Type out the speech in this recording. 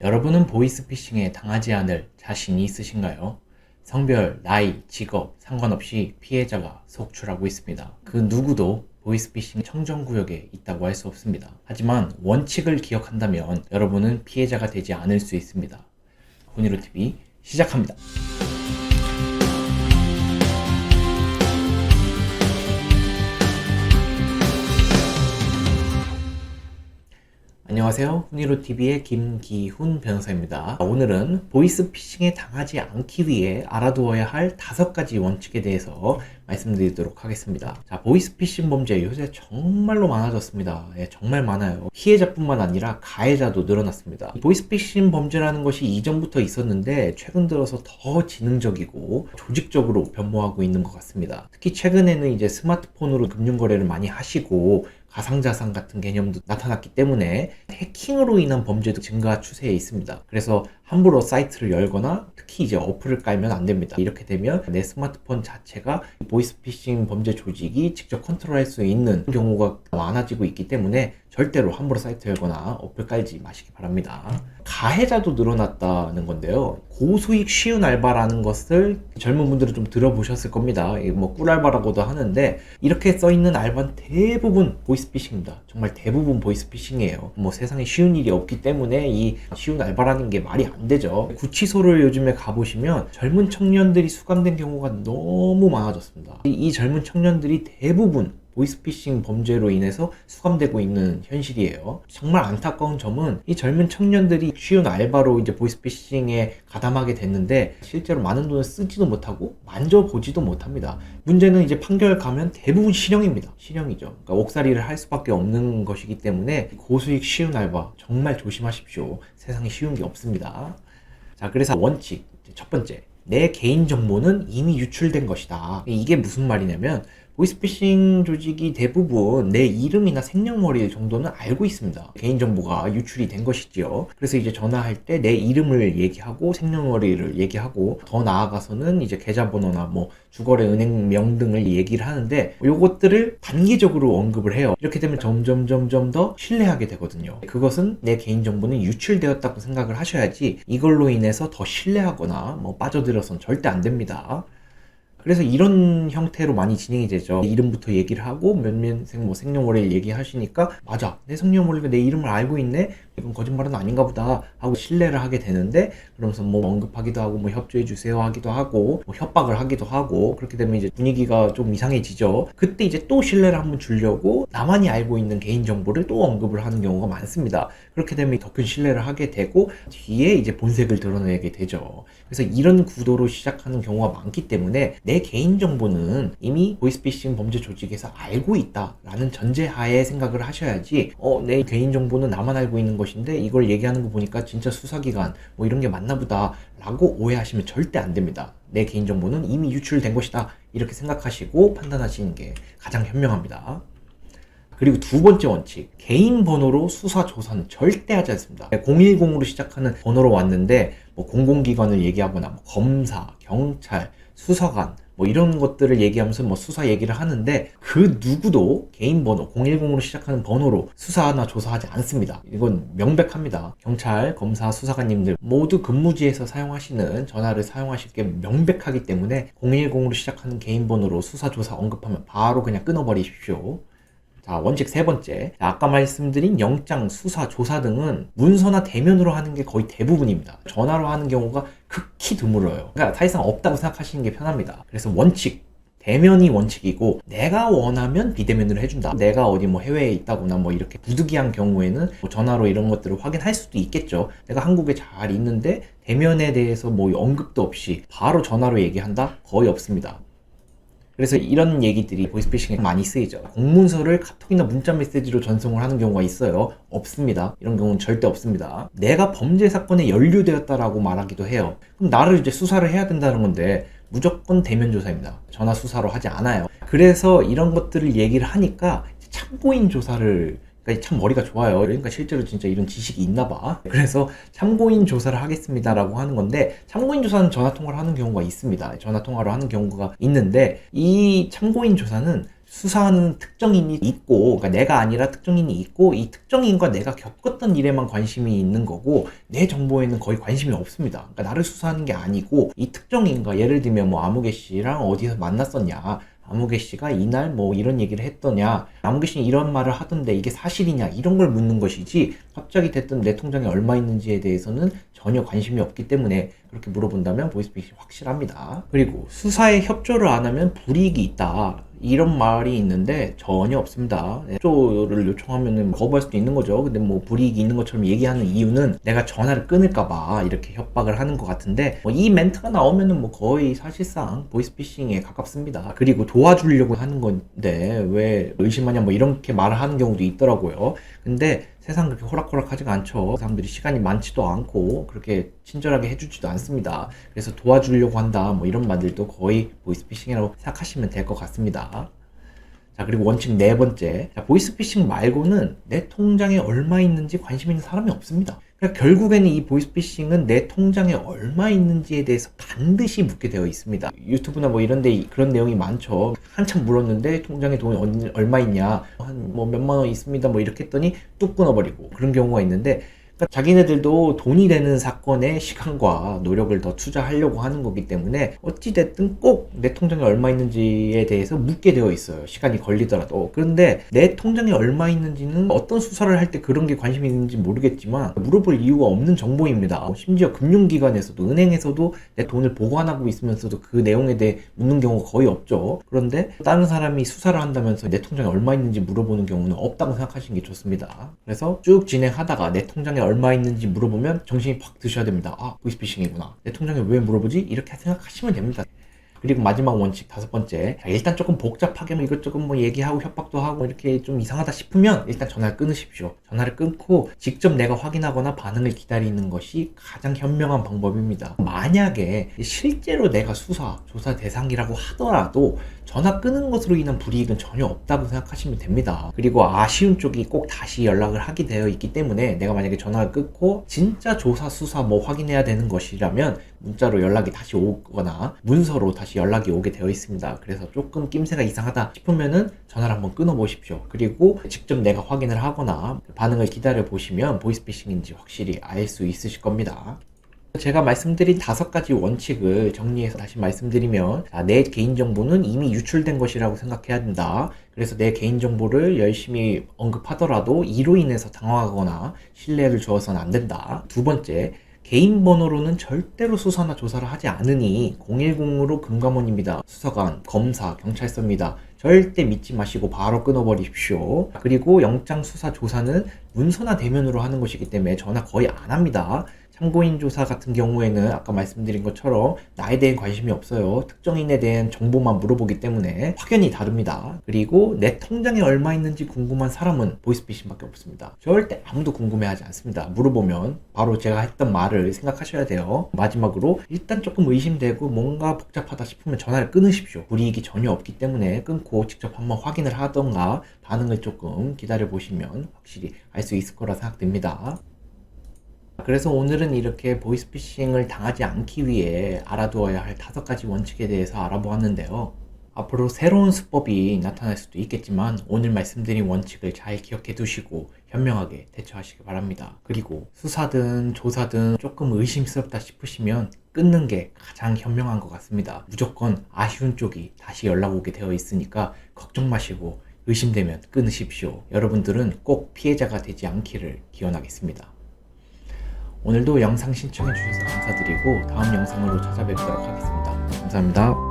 여러분은 보이스피싱에 당하지 않을 자신이 있으신가요? 성별, 나이, 직업 상관없이 피해자가 속출하고 있습니다. 그 누구도 보이스피싱 청정구역에 있다고 할 수 없습니다. 하지만 원칙을 기억한다면 여러분은 피해자가 되지 않을 수 있습니다. 훈이로TV 시작합니다. 안녕하세요. 훈이로TV의 김기훈 변호사입니다. 오늘은 보이스피싱에 당하지 않기 위해 알아두어야 할 5가지 원칙에 대해서 말씀드리도록 하겠습니다. 자, 보이스피싱 범죄 요새 정말로 많아졌습니다. 정말 많아요. 피해자뿐만 아니라 가해자도 늘어났습니다. 보이스피싱 범죄라는 것이 이전부터 있었는데 최근 들어서 더 지능적이고 조직적으로 변모하고 있는 것 같습니다. 특히 최근에는 이제 스마트폰으로 금융거래를 많이 하시고 가상자산 같은 개념도 나타났기 때문에 해킹으로 인한 범죄도 증가 추세에 있습니다. 그래서 함부로 사이트를 열거나 특히 이제 어플을 깔면 안 됩니다. 이렇게 되면 내 스마트폰 자체가 보이스피싱 범죄 조직이 직접 컨트롤할 수 있는 경우가 많아지고 있기 때문에 절대로 함부로 사이트 열거나 어플 깔지 마시기 바랍니다. 가해자도 늘어났다는 건데요. 고수익 쉬운 알바라는 것을 젊은 분들은 좀 들어보셨을 겁니다. 뭐 꿀알바라고도 하는데 이렇게 써있는 알바는 대부분 보이스피싱입니다. 정말 대부분 보이스피싱이에요. 뭐 세상에 쉬운 일이 없기 때문에 이 쉬운 알바라는 게 말이 안 되죠. 구치소를 요즘에 가보시면 젊은 청년들이 수감된 경우가 너무 많아졌습니다. 이 젊은 청년들이 대부분 보이스피싱 범죄로 인해서 수감되고 있는 현실이에요. 정말 안타까운 점은 이 젊은 청년들이 쉬운 알바로 이제 보이스피싱에 가담하게 됐는데 실제로 많은 돈을 쓰지도 못하고 만져보지도 못합니다. 문제는 이제 판결 가면 대부분 실형입니다. 실형이죠. 그러니까 옥살이를 할 수밖에 없는 것이기 때문에 고수익 쉬운 알바 정말 조심하십시오. 세상에 쉬운 게 없습니다. 자, 그래서 원칙 첫 번째, 내 개인정보는 이미 유출된 것이다. 이게 무슨 말이냐면 보이스피싱 조직이 대부분 내 이름이나 생년월일 정도는 알고 있습니다. 개인정보가 유출이 된 것이지요. 그래서 이제 전화할 때 내 이름을 얘기하고 생년월일을 얘기하고 더 나아가서는 이제 계좌번호나 뭐 주거래 은행명 등을 얘기를 하는데 요것들을 단계적으로 언급을 해요. 이렇게 되면 점점 더 신뢰하게 되거든요. 그것은 내 개인정보는 유출되었다고 생각을 하셔야지 이걸로 인해서 더 신뢰하거나 뭐 빠져들어서는 절대 안 됩니다. 그래서 이런 형태로 많이 진행이 되죠. 이름부터 얘기를 하고 몇몇생 뭐 생년월일 얘기하시니까 맞아, 내 생년월일과 내 이름을 알고 있네, 이건 거짓말은 아닌가 보다 하고 신뢰를 하게 되는데, 그러면서 뭐 언급하기도 하고 뭐 협조해 주세요 하기도 하고 뭐 협박을 하기도 하고, 그렇게 되면 이제 분위기가 좀 이상해지죠. 그때 이제 또 신뢰를 한번 주려고 나만이 알고 있는 개인정보를 또 언급을 하는 경우가 많습니다. 그렇게 되면 더 큰 신뢰를 하게 되고 뒤에 이제 본색을 드러내게 되죠. 그래서 이런 구도로 시작하는 경우가 많기 때문에 내 개인정보는 이미 보이스피싱 범죄 조직에서 알고 있다라는 전제하에 생각을 하셔야지 내 개인정보는 나만 알고 있는 것인데 이걸 얘기하는 거 보니까 진짜 수사기관 뭐 이런 게 맞나 보다 라고 오해하시면 절대 안 됩니다. 내 개인정보는 이미 유출된 것이다 이렇게 생각하시고 판단하시는 게 가장 현명합니다. 그리고 두 번째 원칙, 개인 번호로 수사 조사는 절대 하지 않습니다. 010으로 시작하는 번호로 왔는데 뭐 공공기관을 얘기하거나 뭐 검사, 경찰, 수사관 뭐 이런 것들을 얘기하면서 뭐 수사 얘기를 하는데 그 누구도 개인 번호 010으로 시작하는 번호로 수사나 조사하지 않습니다. 이건 명백합니다. 경찰, 검사, 수사관님들 모두 근무지에서 사용하시는 전화를 사용하실 게 명백하기 때문에 010으로 시작하는 개인 번호로 수사 조사 언급하면 바로 그냥 끊어버리십시오. 자, 원칙 세 번째. 아까 말씀드린 영장, 수사, 조사 등은 문서나 대면으로 하는 게 거의 대부분입니다. 전화로 하는 경우가 극히 드물어요. 그러니까 사실상 없다고 생각하시는 게 편합니다. 그래서 원칙, 대면이 원칙이고 내가 원하면 비대면으로 해준다. 내가 어디 뭐 해외에 있다거나 뭐 이렇게 부득이한 경우에는 뭐 전화로 이런 것들을 확인할 수도 있겠죠. 내가 한국에 잘 있는데 대면에 대해서 뭐 언급도 없이 바로 전화로 얘기한다? 거의 없습니다. 그래서 이런 얘기들이 보이스피싱에 많이 쓰이죠. 공문서를 카톡이나 문자 메시지로 전송을 하는 경우가 있어요. 없습니다. 이런 경우는 절대 없습니다. 내가 범죄 사건에 연루되었다라고 말하기도 해요. 그럼 나를 이제 수사를 해야 된다는 건데 무조건 대면 조사입니다. 전화 수사로 하지 않아요. 그래서 이런 것들을 얘기를 하니까 참고인 조사를 참 머리가 좋아요. 그러니까 실제로 진짜 이런 지식이 있나 봐. 그래서 참고인 조사를 하겠습니다 라고 하는 건데, 참고인 조사는 전화 통화를 하는 경우가 있습니다. 전화 통화로 하는 경우가 있는데 이 참고인 조사는 수사하는 특정인이 있고, 그러니까 내가 아니라 특정인이 있고, 이 특정인과 내가 겪었던 일에만 관심이 있는 거고 내 정보에는 거의 관심이 없습니다. 그러니까 나를 수사하는 게 아니고 이 특정인과, 예를 들면 뭐 아무개 씨랑 어디서 만났었냐, 아무개 씨가 이날 뭐 이런 얘기를 했더냐, 아무개 씨는 이런 말을 하던데 이게 사실이냐, 이런 걸 묻는 것이지 갑자기 됐든 내 통장에 얼마 있는지에 대해서는 전혀 관심이 없기 때문에 그렇게 물어본다면 보이스피싱이 확실합니다. 그리고 수사에 협조를 안 하면 불이익이 있다, 이런 말이 있는데 전혀 없습니다. 협조를 요청하면 거부할 수도 있는 거죠. 근데 뭐 불이익이 있는 것처럼 얘기하는 이유는 내가 전화를 끊을까봐 이렇게 협박을 하는 것 같은데, 이 멘트가 나오면은 뭐 거의 사실상 보이스피싱에 가깝습니다. 그리고 도와주려고 하는 건데 왜 의심하냐, 뭐 이렇게 말을 하는 경우도 있더라고요. 근데 세상 그렇게 호락호락하지가 않죠. 사람들이 시간이 많지도 않고 그렇게 친절하게 해주지도 않습니다. 그래서 도와주려고 한다, 뭐 이런 말들도 거의 보이스피싱이라고 생각하시면 될 것 같습니다. 자, 그리고 원칙 네 번째. 자, 보이스피싱 말고는 내 통장에 얼마 있는지 관심 있는 사람이 없습니다. 그러니까 결국에는 이 보이스피싱은 내 통장에 얼마 있는지에 대해서 반드시 묻게 되어 있습니다. 유튜브나 뭐 이런 데 그런 내용이 많죠. 한참 물었는데 통장에 돈이 얼마 있냐, 한 뭐 몇만 원 있습니다, 뭐 이렇게 했더니 뚝 끊어버리고, 그런 경우가 있는데, 그러니까 자기네들도 돈이 되는 사건에 시간과 노력을 더 투자하려고 하는 거기 때문에 어찌됐든 꼭 내 통장에 얼마 있는지에 대해서 묻게 되어 있어요. 시간이 걸리더라도. 그런데 내 통장에 얼마 있는지는 어떤 수사를 할 때 그런 게 관심이 있는지 모르겠지만 물어볼 이유가 없는 정보입니다. 심지어 금융기관에서도, 은행에서도 내 돈을 보관하고 있으면서도 그 내용에 대해 묻는 경우가 거의 없죠. 그런데 다른 사람이 수사를 한다면서 내 통장에 얼마 있는지 물어보는 경우는 없다고 생각하시는 게 좋습니다. 그래서 쭉 진행하다가 내 통장에 얼마 있는지 물어보면 정신이 팍 드셔야 됩니다. 아, 보이스피싱이구나. 내 통장에 왜 물어보지? 이렇게 생각하시면 됩니다. 그리고 마지막 원칙 다섯 번째. 자, 일단 조금 복잡하게 뭐 이것저것 뭐 얘기하고 협박도 하고 이렇게 좀 이상하다 싶으면 일단 전화를 끊으십시오. 전화를 끊고 직접 내가 확인하거나 반응을 기다리는 것이 가장 현명한 방법입니다. 만약에 실제로 내가 수사, 조사 대상이라고 하더라도 전화 끊은 것으로 인한 불이익은 전혀 없다고 생각하시면 됩니다. 그리고 아쉬운 쪽이 꼭 다시 연락을 하게 되어 있기 때문에, 내가 만약에 전화를 끊고 진짜 조사, 수사 뭐 확인해야 되는 것이라면 문자로 연락이 다시 오거나 문서로 다시 연락이 오게 되어 있습니다. 그래서 조금 낌새가 이상하다 싶으면은 전화를 한번 끊어 보십시오. 그리고 직접 내가 확인을 하거나 반응을 기다려 보시면 보이스피싱인지 확실히 알 수 있으실 겁니다. 제가 말씀드린 5가지 원칙을 정리해서 다시 말씀드리면, 내 개인정보는 이미 유출된 것이라고 생각해야 된다. 그래서 내 개인정보를 열심히 언급하더라도 이로 인해서 당황하거나 신뢰를 주어서는 안 된다. 두 번째, 개인 번호로는 절대로 수사나 조사를 하지 않으니 010으로 금감원입니다. 수사관, 검사, 경찰서입니다. 절대 믿지 마시고 바로 끊어버리십시오. 그리고 영장 수사 조사는 문서나 대면으로 하는 것이기 때문에 전화 거의 안 합니다. 참고인 조사 같은 경우에는 아까 말씀드린 것처럼 나에 대한 관심이 없어요. 특정인에 대한 정보만 물어보기 때문에 확연히 다릅니다. 그리고 내 통장에 얼마 있는지 궁금한 사람은 보이스피싱밖에 없습니다. 절대 아무도 궁금해하지 않습니다. 물어보면 바로 제가 했던 말을 생각하셔야 돼요. 마지막으로, 일단 조금 의심되고 뭔가 복잡하다 싶으면 전화를 끊으십시오. 불이익이 전혀 없기 때문에 끊고 직접 한번 확인을 하던가 반응을 조금 기다려 보시면 확실히 알 수 있을 거라 생각됩니다. 그래서 오늘은 이렇게 보이스피싱을 당하지 않기 위해 알아두어야 할 5가지 원칙에 대해서 알아보았는데요. 앞으로 새로운 수법이 나타날 수도 있겠지만 오늘 말씀드린 원칙을 잘 기억해 두시고 현명하게 대처하시기 바랍니다. 그리고 수사든 조사든 조금 의심스럽다 싶으시면 끊는 게 가장 현명한 것 같습니다. 무조건 아쉬운 쪽이 다시 연락 오게 되어 있으니까 걱정 마시고 의심되면 끊으십시오. 여러분들은 꼭 피해자가 되지 않기를 기원하겠습니다. 오늘도 영상 신청해 주셔서 감사드리고 다음 영상으로 찾아뵙도록 하겠습니다. 감사합니다.